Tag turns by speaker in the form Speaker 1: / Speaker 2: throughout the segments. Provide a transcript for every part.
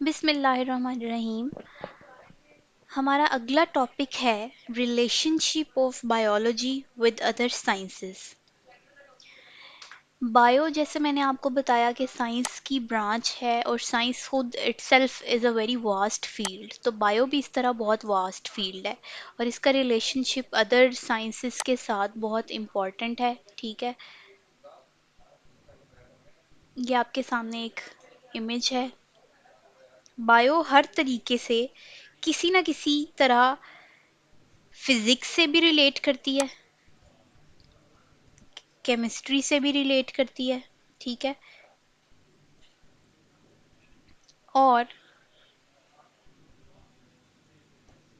Speaker 1: बिस्मिल्लाहिर्रहमानिर्रहीम। हमारा अगला टॉपिक है relationship of biology with other sciences. Bio, जैसे मैंने आपको बताया कि साइंस की ब्रांच है और साइंस खुद itself is a very vast field. तो बायो भी इस तरह बहुत वास्ट फील्ड है और इसका रिलेशनशिप अदर साइंसेस के साथ बहुत इम्पॉर्टेंट है। ठीक है, ये आपके सामने एक इमेज है। बायो हर तरीके से किसी ना किसी तरह फिजिक्स से भी रिलेट करती है, केमिस्ट्री से भी रिलेट करती है। ठीक है, और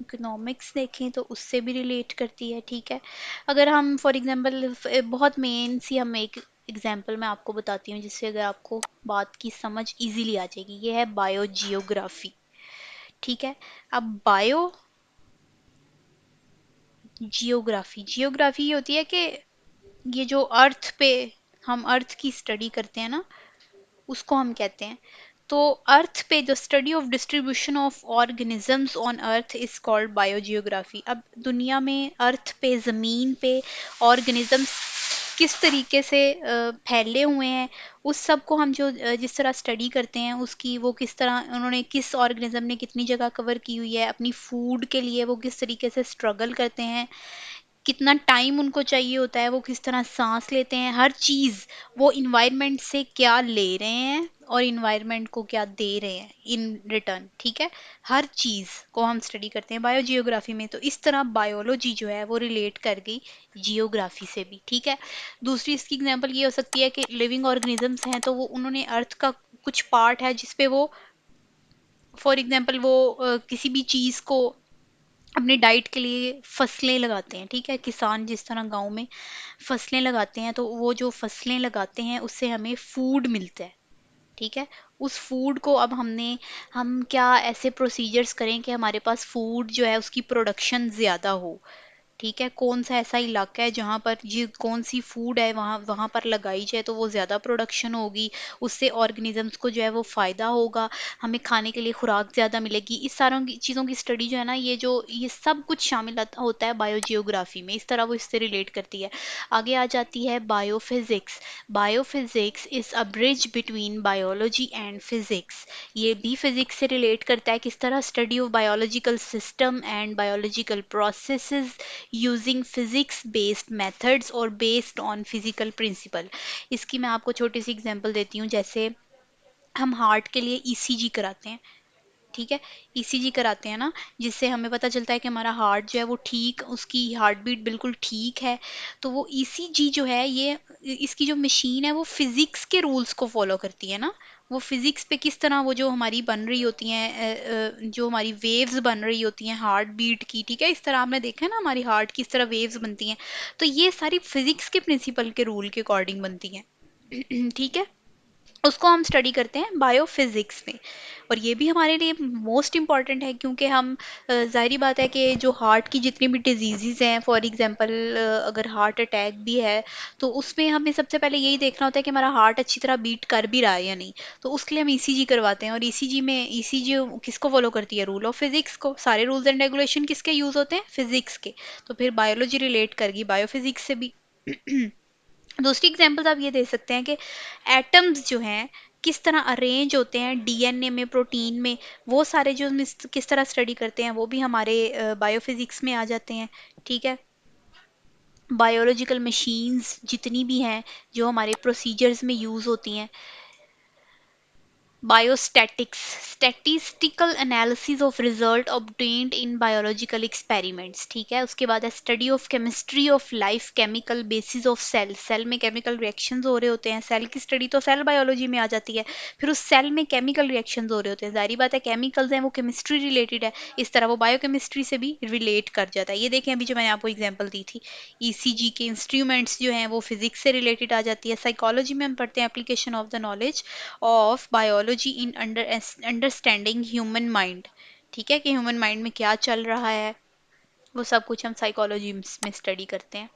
Speaker 1: इकोनॉमिक्स देखें तो उससे भी रिलेट करती है। ठीक है, अगर हम फॉर एग्जांपल बहुत मेन सी हम एक एग्जांपल मैं आपको बताती हूँ जिससे अगर आपको बात की समझ इजीली आ जाएगी। ये है बायो जियोग्राफी। ठीक है, अब बायो जियोग्राफी, जियोग्राफी ये होती है कि ये जो अर्थ पे हम अर्थ की स्टडी करते हैं ना, उसको हम कहते हैं। तो अर्थ पे the study of distribution of organisms on earth is called biogeography. अब दुनिया में अर्थ पे ज़मीन पे ऑर्गेनिजम्स किस तरीके से फैले हुए हैं, उस सब को हम जो जिस तरह स्टडी करते हैं उसकी, वो किस तरह उन्होंने किस ऑर्गेनिज्म ने कितनी जगह कवर की हुई है, अपनी फूड के लिए वो किस तरीके से स्ट्रगल करते हैं, कितना टाइम उनको चाहिए होता है, वो किस तरह सांस लेते हैं, हर चीज़ वो इन्वायरमेंट से क्या ले रहे हैं और इन्वायरमेंट को क्या दे रहे हैं इन रिटर्न। ठीक है, हर चीज़ को हम स्टडी करते हैं बायोजियोग्राफी में। तो इस तरह बायोलॉजी जो है वो रिलेट कर गई जियोग्राफी से भी। ठीक है, दूसरी इसकी एग्जांपल ये हो सकती है कि लिविंग ऑर्गेनिजम्स हैं तो वो उन्होंने अर्थ का कुछ पार्ट है जिसपे वो फॉर एग्जांपल वो किसी भी चीज़ को अपनी डाइट के लिए फसलें लगाते हैं। ठीक है, किसान जिस तरह गांव में फसलें लगाते हैं तो वो जो फसलें लगाते हैं उससे हमें फूड मिलता है। ठीक है, उस फूड को अब हम क्या ऐसे प्रोसीजर्स करें कि हमारे पास फूड जो है उसकी प्रोडक्शन ज़्यादा हो। ठीक है, कौन सा ऐसा इलाका है जहाँ पर जी कौन सी फूड है वहाँ वहाँ पर लगाई जाए तो वो ज़्यादा प्रोडक्शन होगी, उससे ऑर्गेनिजम्स को जो है वो फ़ायदा होगा, हमें खाने के लिए खुराक ज़्यादा मिलेगी। इस सारों की चीज़ों की स्टडी जो है ना, ये सब कुछ शामिल होता है बायोजियोग्राफी में। इस तरह वो इससे रिलेट करती है। आगे आ जाती है biophysics. Biophysics is a bridge between biology and physics. ये भी फिजिक्स से रिलेट करता है, किस तरह study of biological system and biological processes using physics based methods और बेस्ड ऑन फिजिकल प्रिंसिपल। इसकी मैं आपको छोटी सी एग्जांपल देती हूँ। जैसे हम हार्ट के लिए ईसीजी कराते हैं। ठीक है, ईसीजी कराते हैं ना, जिससे हमें पता चलता है कि हमारा हार्ट जो है वो ठीक, उसकी हार्ट बीट बिल्कुल ठीक है। तो वो ईसीजी जो है ये इसकी जो मशीन है वो फिजिक्स के रूल्स को फॉलो करती है ना। वो फिजिक्स पे किस तरह वो जो हमारी बन रही होती हैं जो हमारी वेव्स बन रही होती हैं हार्ट बीट की। ठीक है, इस तरह आपने देखा है ना हमारी हार्ट की इस तरह वेव्स बनती हैं। तो ये सारी फिजिक्स के प्रिंसिपल के रूल के अकॉर्डिंग बनती हैं। ठीक है, उसको हम स्टडी करते हैं बायोफिजिक्स में। और ये भी हमारे लिए मोस्ट इम्पॉर्टेंट है क्योंकि हम ज़ाहिरी बात है कि जो हार्ट की जितनी भी डिजीज़ हैं, फॉर एग्जांपल अगर हार्ट अटैक भी है तो उसमें हमें सबसे पहले यही देखना होता है कि हमारा हार्ट अच्छी तरह बीट कर भी रहा है या नहीं। तो उसके लिए हम ईसीजी करवाते हैं। और ईसीजी किसको फॉलो करती है? रूल ऑफ फिजिक्स को। सारे रूल्स एंड रेगुलेशन किसके यूज़ होते हैं? फिजिक्स के। तो फिर बायोलॉजी रिलेट करेगी बायोफिजिक्स से भी। दूसरी एग्जांपल्स आप ये दे सकते हैं कि एटम्स जो हैं किस तरह अरेंज होते हैं डीएनए में, प्रोटीन में। वो सारे जो हम किस तरह स्टडी करते हैं वो भी हमारे बायोफिजिक्स में आ जाते हैं। ठीक है, बायोलॉजिकल मशीन्स जितनी भी हैं जो हमारे प्रोसीजर्स में यूज़ होती हैं। Biostatistics, statistical analysis of result obtained in biological experiments. ठीक है, उसके बाद है study of chemistry of life, chemical basis of cell. Cell में केमिकल रिएक्शंस हो रहे होते हैं, सेल की स्टडी तो सेल बायोलॉजी में आ जाती है। फिर उस सेल में केमिकल रिएक्शंस हो रहे होते हैं, जाहिर बात है केमिकल्स हैं वो केमिस्ट्री रिलेटेड है, इस तरह वो बायोकेमिस्ट्री से भी रिलेट कर जाता है। ये देखें अभी जो मैंने आपको एग्जांपल दी थी, ईसीजी के इंस्ट्रूमेंट्स जो हैं वो फिजिक्स से रिलेटेड आ जाती है। साइकोलॉजी में हम पढ़ते हैं application of the knowledge of biology in understanding human mind. ठीक है, कि ह्यूमन माइंड में क्या चल रहा है, वो सब कुछ हम साइकोलॉजी में स्टडी करते हैं।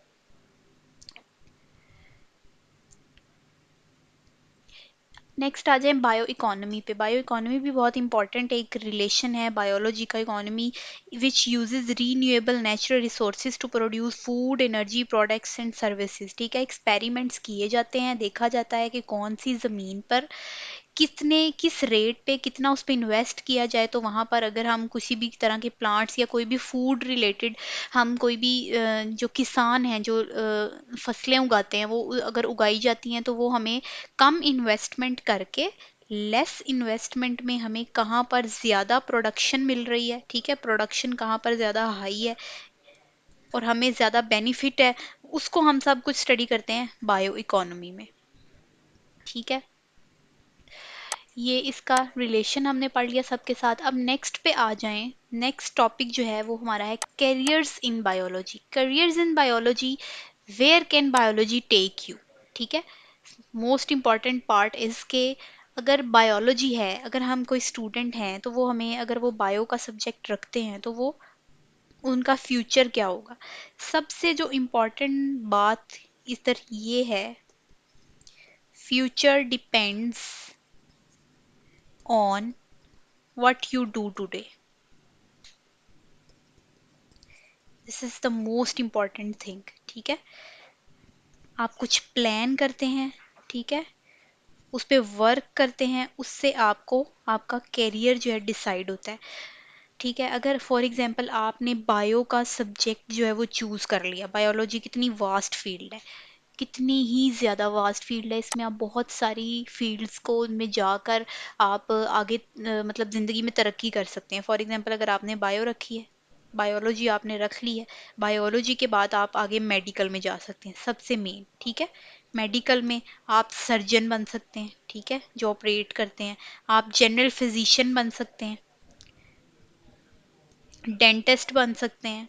Speaker 1: नेक्स्ट आ जाए बायो इकोनॉमी पे। बायो इकोनॉमी भी बहुत इंपॉर्टेंट एक रिलेशन है बायोलॉजी का economy, which uses renewable natural resources to produce food, energy, products and services. ठीक है, एक्सपेरिमेंट्स किए जाते हैं, देखा जाता है कि कौन सी ज़मीन पर कितने किस रेट पे कितना उस पर इन्वेस्ट किया जाए, तो वहाँ पर अगर हम किसी भी तरह के प्लांट्स या कोई भी फूड रिलेटेड, हम कोई भी जो किसान हैं जो फसलें उगाते हैं वो अगर उगाई जाती हैं तो वो हमें कम इन्वेस्टमेंट करके लेस इन्वेस्टमेंट में हमें कहाँ पर ज़्यादा प्रोडक्शन मिल रही है, ठीक है, प्रोडक्शन कहाँ पर ज़्यादा हाई है और हमें ज़्यादा बेनिफिट है, उसको हम सब कुछ स्टडी करते हैं बायो इकोनॉमी में। ठीक है, ये इसका रिलेशन हमने पढ़ लिया सबके साथ। अब नेक्स्ट पे आ जाएं। नेक्स्ट टॉपिक जो है वो हमारा है careers in biology. Careers in biology, where can biology take you. ठीक है, मोस्ट इम्पॉर्टेंट पार्ट इज के अगर बायोलॉजी है, अगर हम कोई स्टूडेंट हैं तो वो हमें, अगर वो बायो का सब्जेक्ट रखते हैं तो वो उनका फ्यूचर क्या होगा। सबसे जो इम्पोर्टेंट बात इधर ये है, future depends on what you do today. This is the most important thing. ठीक है, आप कुछ प्लान करते हैं, ठीक है, उस पे वर्क करते हैं, उससे आपको आपका कैरियर जो है डिसाइड होता है। ठीक है, अगर फॉर एग्जांपल आपने बायो का सब्जेक्ट जो है वो चूज कर लिया, बायोलॉजी कितनी वास्ट फील्ड है, कितनी ही ज़्यादा वास्ट फील्ड है, इसमें आप बहुत सारी फील्ड्स को में जाकर आप आगे मतलब ज़िंदगी में तरक्की कर सकते हैं। फॉर एग्जांपल अगर आपने बायो रखी है, बायोलॉजी आपने रख ली है, बायोलॉजी के बाद आप आगे मेडिकल में जा सकते हैं सबसे मेन। ठीक है, मेडिकल में आप सर्जन बन सकते हैं, ठीक है, जो ऑपरेट करते हैं, आप जनरल फिजिशियन बन सकते हैं, डेंटिस्ट बन सकते हैं।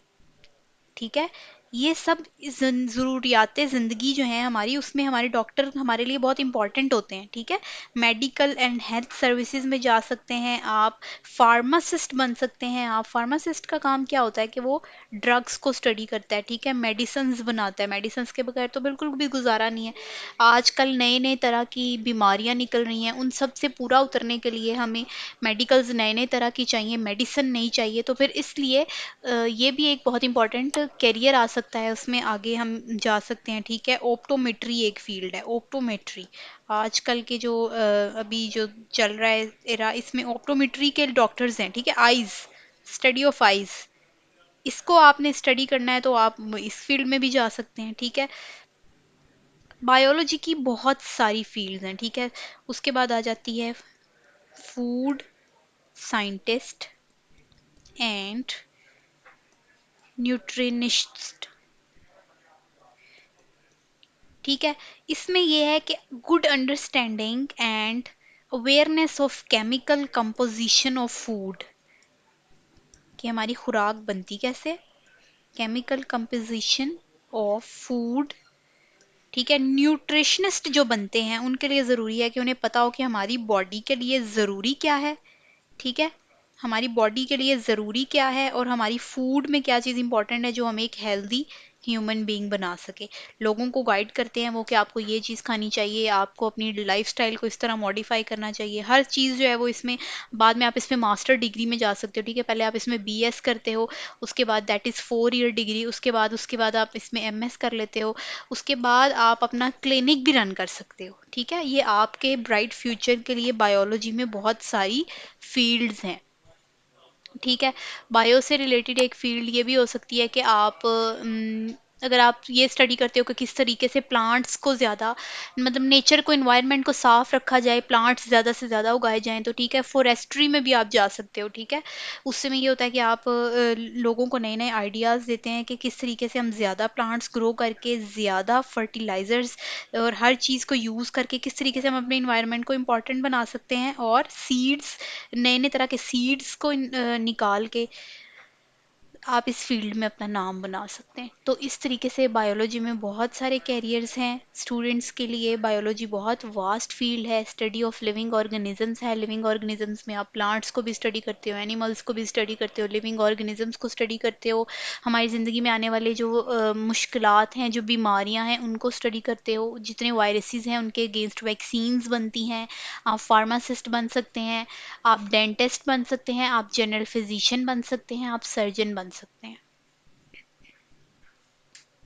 Speaker 1: ठीक है, ये सब ज़रूरियात ज़िंदगी जो है हमारी, उसमें हमारे डॉक्टर हमारे लिए बहुत इंपॉर्टेंट होते हैं। ठीक है, मेडिकल एंड हेल्थ सर्विसेज में जा सकते हैं आप, फार्मासिस्ट बन सकते हैं आप। फार्मासिस्ट का काम क्या होता है कि वो ड्रग्स को स्टडी करता है, ठीक है, मेडिसिन्स बनाता है, मेडिसिन्स के बगैर तो बिल्कुल भी गुजारा नहीं है। आजकल नए नए तरह की बीमारियां निकल रही हैं, उन सब से पूरा उतरने के लिए हमें मेडिकल्स नए नए तरह की चाहिए, मेडिसिन नहीं चाहिए, तो फिर इसलिए ये भी एक बहुत इंपॉर्टेंट करियर आ सकता है, उसमें आगे हम जा सकते हैं। ठीक है, ओप्टोमेट्री एक फील्ड है, ओप्टोमेट्री आजकल के जो अभी जो चल रहा है एरा, इसमें ओप्टोमेट्री के डॉक्टर्स हैं। ठीक है, आईज, स्टडी ऑफ आईज, इसको आपने स्टडी करना है तो आप इस फील्ड में भी जा सकते हैं। ठीक है, बायोलॉजी की बहुत सारी फील्ड्स हैं। ठीक है, उसके बाद आ जाती है फूड साइंटिस्ट एंड न्यूट्रिनिस्ट। ठीक है, इसमें यह है कि good understanding and awareness of chemical composition of food, कि हमारी खुराक बनती कैसे, केमिकल कंपोजिशन ऑफ फूड। ठीक है, न्यूट्रिशनिस्ट जो बनते हैं उनके लिए ज़रूरी है कि उन्हें पता हो कि हमारी बॉडी के लिए ज़रूरी क्या है। ठीक है, हमारी बॉडी के लिए ज़रूरी क्या है और हमारी फूड में क्या चीज़ इंपॉर्टेंट है जो हमें एक हेल्दी ह्यूमन बीइंग बना सके। लोगों को गाइड करते हैं वो कि आपको ये चीज़ खानी चाहिए, आपको अपनी लाइफस्टाइल को इस तरह मॉडिफाई करना चाहिए, हर चीज़ जो है वो इसमें, बाद में आप इसमें मास्टर डिग्री में जा सकते हो। ठीक है, पहले आप इसमें बीएस करते हो, उसके बाद दैट इज़ 4 ईयर डिग्री, उसके बाद आप इसमें एमएस कर लेते हो, उसके बाद आप अपना क्लिनिक भी रन कर सकते हो। ठीक है, ये आपके ब्राइट फ्यूचर के लिए बायोलॉजी में बहुत सारी फील्ड्स हैं। ठीक है, बायो से रिलेटेड एक फील्ड ये भी हो सकती है कि आप अगर आप ये स्टडी करते हो कि किस तरीके से प्लांट्स को ज़्यादा, मतलब नेचर को, इन्वायरमेंट को साफ रखा जाए, प्लांट्स ज़्यादा से ज़्यादा उगाए जाएं, तो ठीक है, फॉरेस्ट्री में भी आप जा सकते हो। ठीक है, उससे में ये होता है कि आप लोगों को नए नए आइडियाज़ देते हैं कि किस तरीके से हम ज़्यादा प्लांट्स ग्रो करके, ज़्यादा फर्टिलाइजर्स और हर चीज़ को यूज़ करके किस तरीके से हम अपने इन्वायरमेंट को इम्पॉर्टेंट बना सकते हैं, और सीड्स, नए नए तरह के सीड्स को निकाल के आप इस फील्ड में अपना नाम बना सकते हैं। तो इस तरीके से बायोलॉजी में बहुत सारे कैरियर्स हैं स्टूडेंट्स के लिए। बायोलॉजी बहुत वास्ट फील्ड है, स्टडी ऑफ लिविंग ऑर्गेनिजम्स है। लिविंग ऑर्गेनिजम्स में आप प्लांट्स को भी स्टडी करते हो, एनिमल्स को भी स्टडी करते हो, लिविंग ऑर्गेनिजम्स को स्टडी करते हो, हमारी ज़िंदगी में आने वाले जो मुश्किलात हैं, जो बीमारियां हैं, उनको स्टडी करते हो, जितने वायरसेस हैं उनके अगेंस्ट वैक्सीन्स बनती हैं। आप फार्मासिस्ट बन सकते हैं, आप डेंटिस्ट बन सकते हैं, आप जनरल फिजिशियन बन सकते हैं, आप सर्जन बन सकते हैं।